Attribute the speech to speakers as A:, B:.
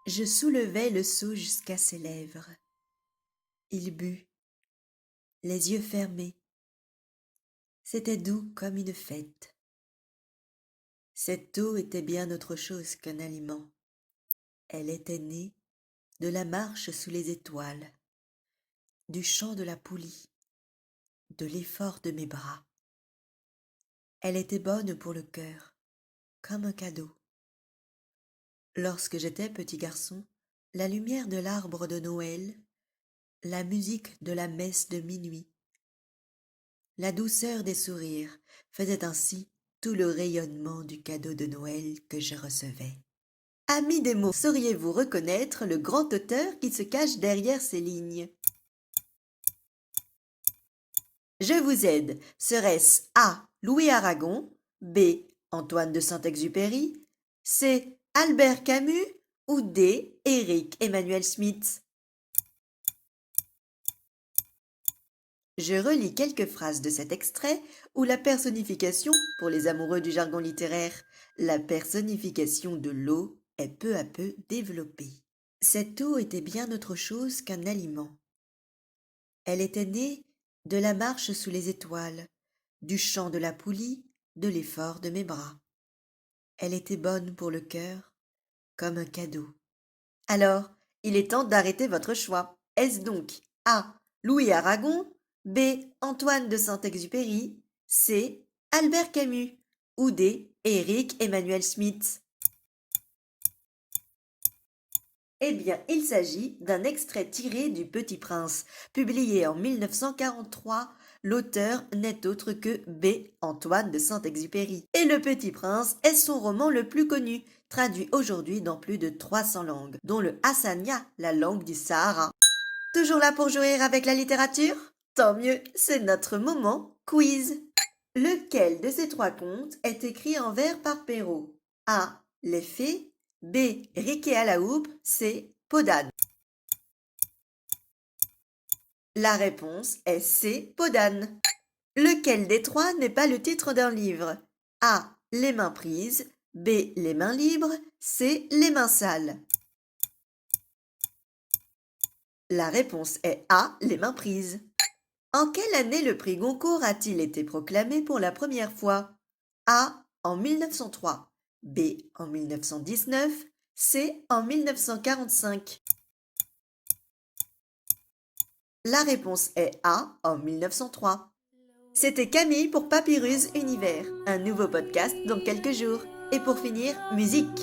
A: Je soulevai le seau jusqu'à ses lèvres. Il but, les yeux fermés. C'était doux comme une fête. Cette eau était bien autre chose qu'un aliment. Elle était née de la marche sous les étoiles, du chant de la poulie, de l'effort de mes bras. Elle était bonne pour le cœur, comme un cadeau. Lorsque j'étais petit garçon, la lumière de l'arbre de Noël, la musique de la messe de minuit, la douceur des sourires faisaient ainsi tout le rayonnement du cadeau de Noël que je recevais. Amis des mots, sauriez-vous reconnaître le grand auteur qui se cache derrière ces lignes? Je vous aide. Serait-ce A. Louis Aragon, B. Antoine de Saint-Exupéry, C. Albert Camus ou D. Éric Emmanuel Smith? Je relis quelques phrases de cet extrait où la personnification, pour les amoureux du jargon littéraire, la personnification de l'eau est peu à peu développée. Cette eau était bien autre chose qu'un aliment. Elle était née de la marche sous les étoiles, du chant de la poulie, de l'effort de mes bras. Elle était bonne pour le cœur, comme un cadeau. Alors, il est temps d'arrêter votre choix. Est-ce donc A. Louis Aragon, B. Antoine de Saint-Exupéry, C. Albert Camus ou D. Éric Emmanuel Smith? Eh bien, il s'agit d'un extrait tiré du Petit Prince, publié en 1943. L'auteur n'est autre que B. Antoine de Saint-Exupéry. Et Le Petit Prince est son roman le plus connu, traduit aujourd'hui dans plus de 300 langues, dont le Hassania, la langue du Sahara. Toujours là pour jouer avec la littérature? Tant mieux, c'est notre moment quiz. Lequel de ces trois contes est écrit en vers par Perrault? A. Les Fées, B. Riquet à la houppe, C. Peau d'âne. La réponse est C. Peau d'âne. Lequel des trois n'est pas le titre d'un livre? A. Les mains prises, B. Les mains libres, C. Les mains sales. La réponse est A. Les mains prises. En quelle année le prix Goncourt a-t-il été proclamé pour la première fois? A. En 1903, B. En 1919, C. En 1945. La réponse est A. En 1903. C'était Camille pour Papyrus Univers, un nouveau podcast dans quelques jours. Et pour finir, musique.